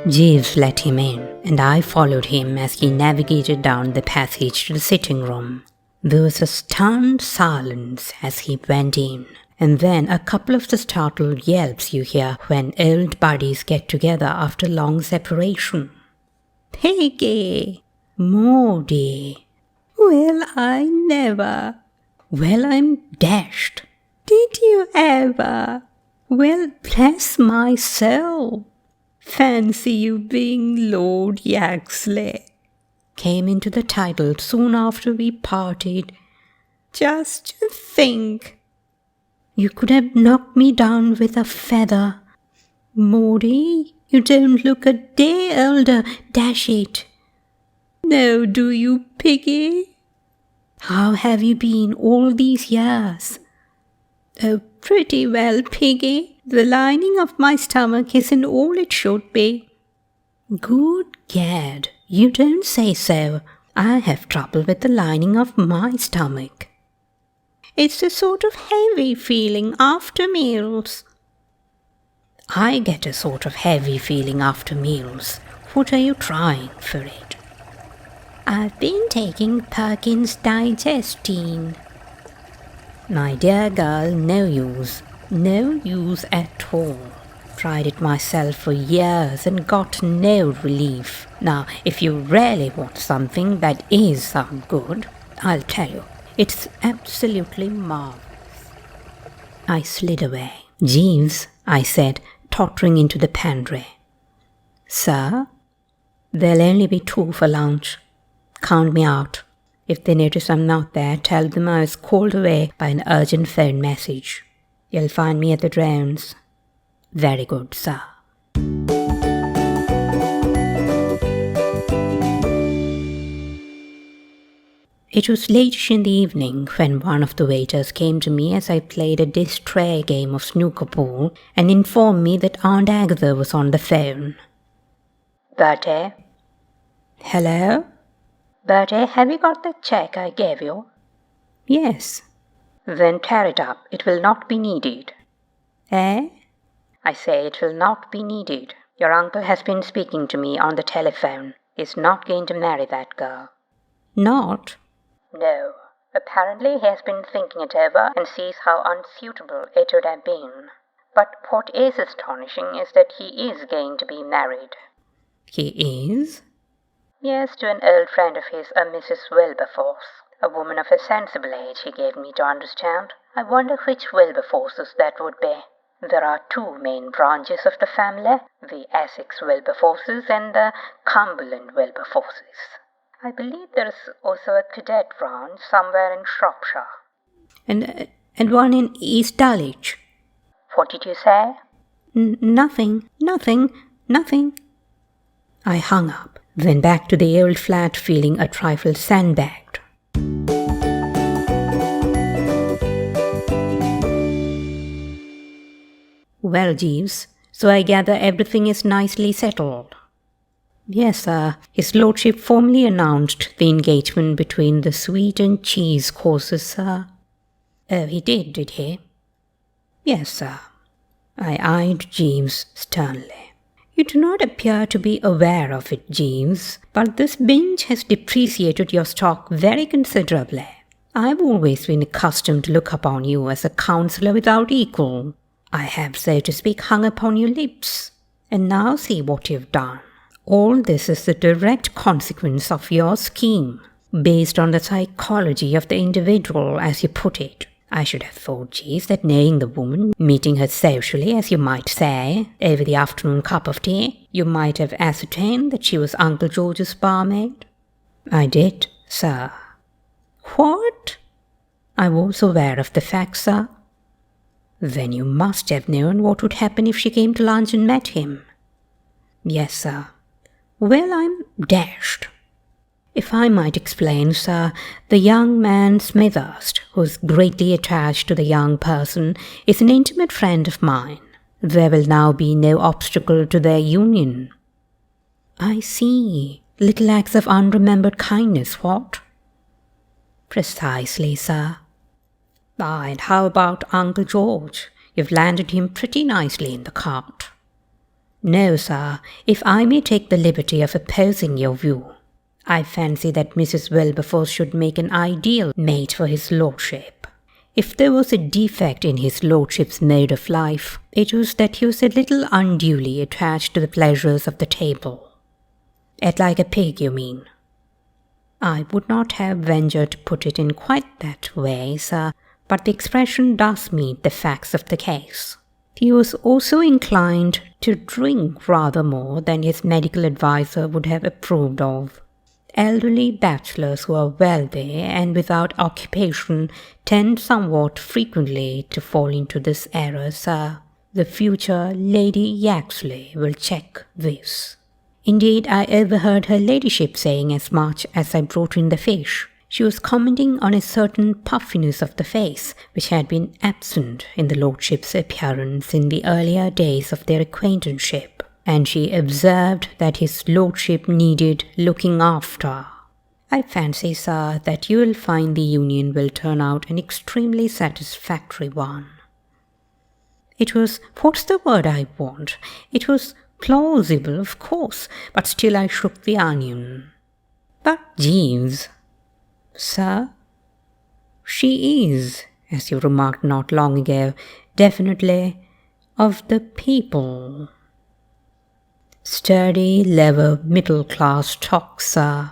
Jeeves let him in, and I followed him as he navigated down the passage to the sitting room. There was a stunned silence as he went in, and then a couple of the startled yelps you hear when old buddies get together after long separation. "Piggy! Maudie! Well, I never! Well, I'm dashed! Did you ever? Well, bless my soul! Fancy you being Lord Yaxley!" came into the title soon after we parted. "Just to think! You could have knocked me down with a feather. Maudie, you don't look a day older, dash it! No, do you, Piggy? How have you been all these years?" "Oh, pretty well, Piggy. The lining of my stomach isn't all it should be." "Good gad, you don't say so. I have trouble with the lining of my stomach." "It's a sort of heavy feeling after meals." "I get a sort of heavy feeling after meals. What are you trying for it?" "I've been taking Perkins' Digestine." "My dear girl, no use. No use at all. Tried it myself for years and got no relief. Now, if you really want something that is some good, I'll tell you, it's absolutely marvelous." I slid away. "Jeeves," I said, tottering into the pantry. "Sir?" "There'll only be 2 for lunch. Count me out. If they notice I'm not there, tell them I was called away by an urgent phone message. You'll find me at the Drones." "Very good, sir." It was late in the evening when one of the waiters came to me as I played a distrait game of snooker pool and informed me that Aunt Agatha was on the phone. "Bertie?" "Hello?" "Bertie, have you got the cheque I gave you?" "Yes." "Then tear it up. It will not be needed." "Eh?" "I say it will not be needed. Your uncle has been speaking to me on the telephone. He's not going to marry that girl." "Not?" "No. Apparently he has been thinking it over and sees how unsuitable it would have been. But what is astonishing is that he is going to be married." "He is?" "Yes, to an old friend of his, a Mrs. Wilberforce. A woman of a sensible age, he gave me to understand. I wonder which Wilberforces that would be. There are 2 main branches of the family, the Essex Wilberforces and the Cumberland Wilberforces. I believe there is also a cadet branch somewhere in Shropshire." And one in East Dulwich." "What did you say?" Nothing. I hung up, then back to the old flat feeling a trifle sandbagged. "Well, Jeeves, so I gather everything is nicely settled." "Yes, sir. His lordship formally announced the engagement between the sweet and cheese courses, sir." "Oh, he did he?" "Yes, sir." I eyed Jeeves sternly. "You do not appear to be aware of it, Jeeves, but this binge has depreciated your stock very considerably. I've always been accustomed to look upon you as a counsellor without equal. I have, so to speak, hung upon your lips. And now see what you've done. All this is the direct consequence of your scheme, based on the psychology of the individual, as you put it. I should have thought, Jeeves, that knowing the woman, meeting her socially, as you might say, over the afternoon cup of tea, you might have ascertained that she was Uncle George's barmaid." "I did, sir." "What?" "I was aware of the fact, sir." "Then you must have known what would happen if she came to lunch and met him." "Yes, sir." "Well, I'm dashed. If I might explain, sir, the young man Smithurst, who's greatly attached to the young person, is an intimate friend of mine. There will now be no obstacle to their union." "I see. Little acts of unremembered kindness, what?" "Precisely, sir." "Ah, and how about Uncle George? You've landed him pretty nicely in the cart." No, sir, if I may take the liberty of opposing your view, I fancy that Mrs. Wilberforce should make an ideal mate for his lordship. If there was a defect in his lordship's mode of life, it was that he was a little unduly attached to the pleasures of the table. Ate like a pig, you mean? I would not have ventured to put it in quite that way, sir, but the expression does meet the facts of the case. He was also inclined to drink rather more than his medical adviser would have approved of. Elderly bachelors who are wealthy and without occupation tend somewhat frequently to fall into this error, sir. The future Lady Yaxley will check this. Indeed, I overheard her ladyship saying as much as I brought in the fish. She was commenting on a certain puffiness of the face which had been absent in the lordship's appearance in the earlier days of their acquaintanceship, and she observed that his lordship needed looking after. I fancy, sir, that you will find the union will turn out an extremely satisfactory one. It was, what's the word I want? It was plausible, of course, but still I shook the onion. But Jeeves, sir, she is, as you remarked not long ago, definitely of the people. Sturdy, level, middle-class talk, sir.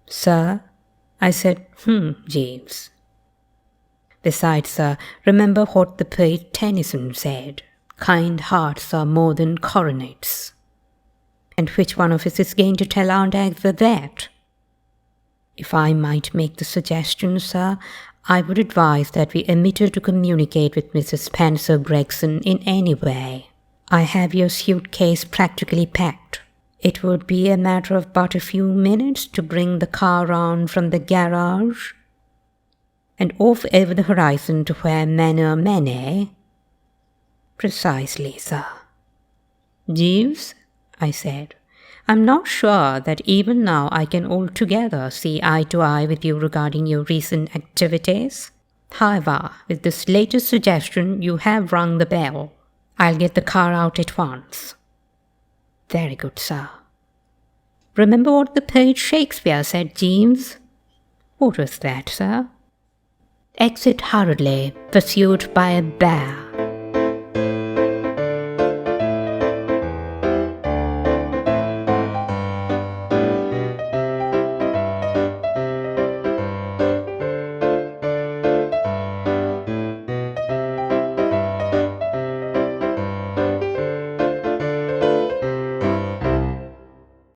Sir? I said, Jeeves. Besides, sir, remember what the poet Tennyson said. Kind hearts are more than coronets. And which one of us is going to tell Aunt Agatha that? If I might make the suggestion, sir, I would advise that we omit her to communicate with Mrs. Spencer Gregson in any way. I have your suitcase practically packed. It would be a matter of but a few minutes to bring the car round from the garage and off over the horizon to where men are men, eh? Precisely, sir. Jeeves, I said, I'm not sure that even now I can altogether see eye to eye with you regarding your recent activities. However, with this latest suggestion, you have rung the bell. I'll get the car out at once. Very good, sir. Remember what the poet Shakespeare said, Jeeves? What was that, sir? Exit hurriedly, pursued by a bear.